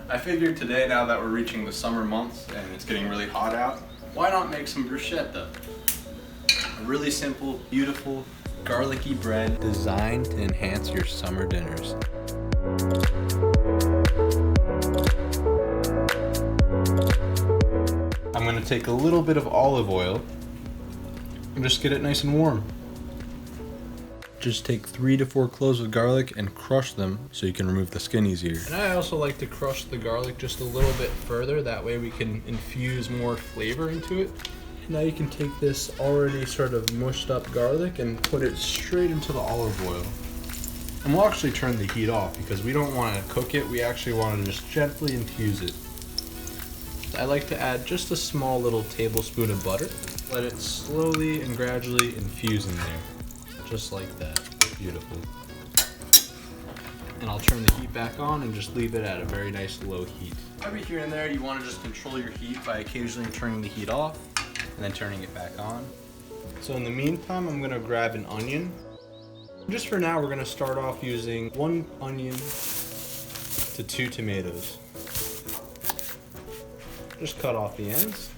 I figured today, now that we're reaching the summer months and it's getting really hot out, why not make some bruschetta? A really simple, beautiful, garlicky bread designed to enhance your summer dinners. I'm going to take a little bit of olive oil and just get it nice and warm. Just take 3 to 4 cloves of garlic and crush them so you can remove the skin easier. And I also like to crush the garlic just a little bit further, that way we can infuse more flavor into it. Now you can take this already sort of mushed up garlic and put it straight into the olive oil. And we'll actually turn the heat off because we don't want to cook it, we actually want to just gently infuse it. I like to add just a small little tablespoon of butter. Let it slowly and gradually infuse in there. Just like that. Beautiful. And I'll turn the heat back on and just leave it at a very nice low heat. Every here and there you want to just control your heat by occasionally turning the heat off and then turning it back on. So in the meantime, I'm going to grab an onion. Just for now, we're going to start off using 1 onion to 2 tomatoes. Just cut off the ends.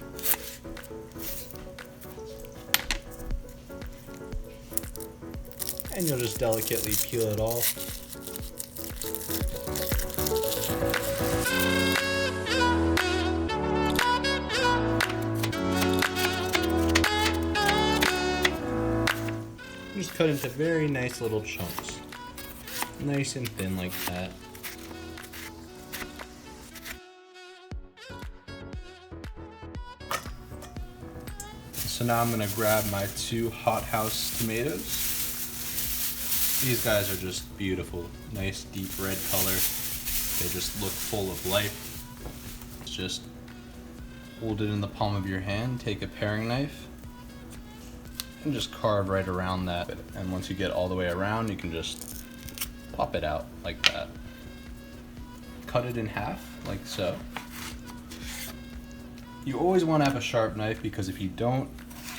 And you'll just delicately peel it off. Just cut into very nice little chunks. Nice and thin like that. So now I'm going to grab my 2 hothouse tomatoes. These guys are just beautiful. Nice deep red color. They just look full of life. Just hold it in the palm of your hand, take a paring knife, and just carve right around that. And once you get all the way around, you can just pop it out like that. Cut it in half, like so. You always want to have a sharp knife because if you don't,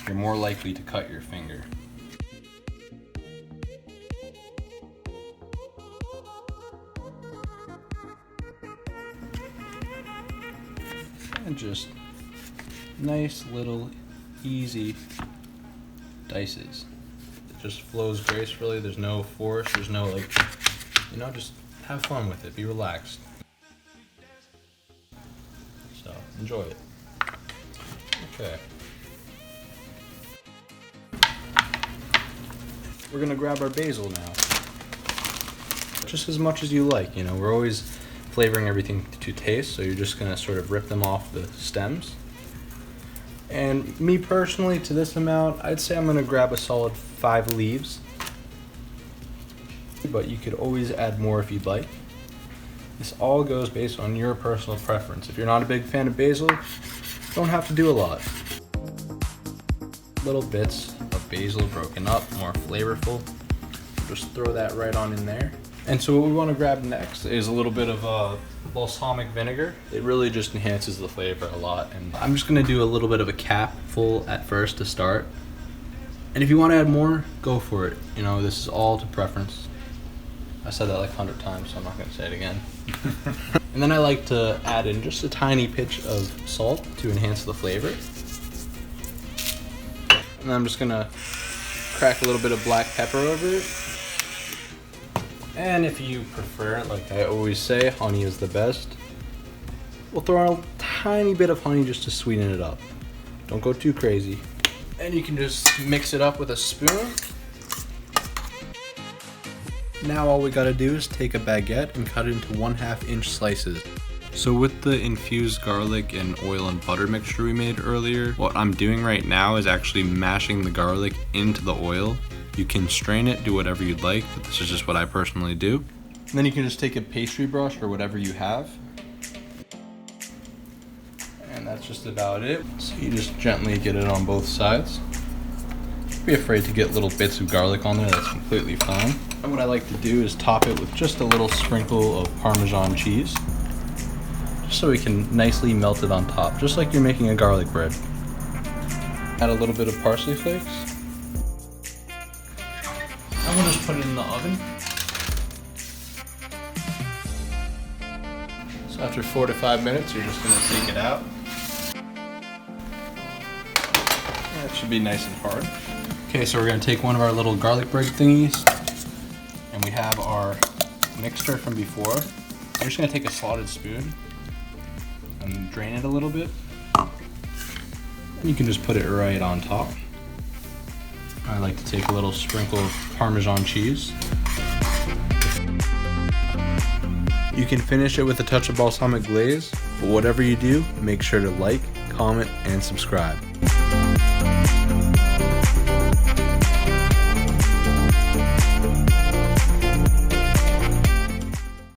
you're more likely to cut your finger. And just nice little easy dices. It just flows gracefully, there's no force, there's no just have fun with it, be relaxed. So, enjoy it. Okay. We're gonna grab our basil now. Just as much as you like, we're always flavoring everything to taste, so you're just gonna sort of rip them off the stems. And me personally, to this amount, I'd say I'm gonna grab a solid 5 leaves. But you could always add more if you'd like. This all goes based on your personal preference. If you're not a big fan of basil, don't have to do a lot. Little bits of basil broken up, more flavorful. Just throw that right on in there. And so what we want to grab next is a little bit of balsamic vinegar. It really just enhances the flavor a lot. And I'm just going to do a little bit of a cap full at first to start. And if you want to add more, go for it. This is all to preference. I said that like 100 times, so I'm not going to say it again. And then I like to add in just a tiny pinch of salt to enhance the flavor. And then I'm just going to crack a little bit of black pepper over it. And if you prefer, like I always say, honey is the best. We'll throw on a tiny bit of honey just to sweeten it up. Don't go too crazy. And you can just mix it up with a spoon. Now all we gotta do is take a baguette and cut it into 1/2 inch slices. So with the infused garlic and oil and butter mixture we made earlier, what I'm doing right now is actually mashing the garlic into the oil. You can strain it, do whatever you'd like, but this is just what I personally do. And then you can just take a pastry brush or whatever you have. And that's just about it. So you just gently get it on both sides. Don't be afraid to get little bits of garlic on there, that's completely fine. And what I like to do is top it with just a little sprinkle of Parmesan cheese. Just so we can nicely melt it on top, just like you're making a garlic bread. Add a little bit of parsley flakes. And we'll just put it in the oven. So After 4 to 5 minutes, you're just gonna take it out. That should be nice and hard. Okay, so we're gonna take one of our little garlic bread thingies, and we have our mixture from before. You're just gonna take a slotted spoon and drain it a little bit. You can just put it right on top. I like to take a little sprinkle of Parmesan cheese. You can finish it with a touch of balsamic glaze, but whatever you do, make sure to like, comment, and subscribe.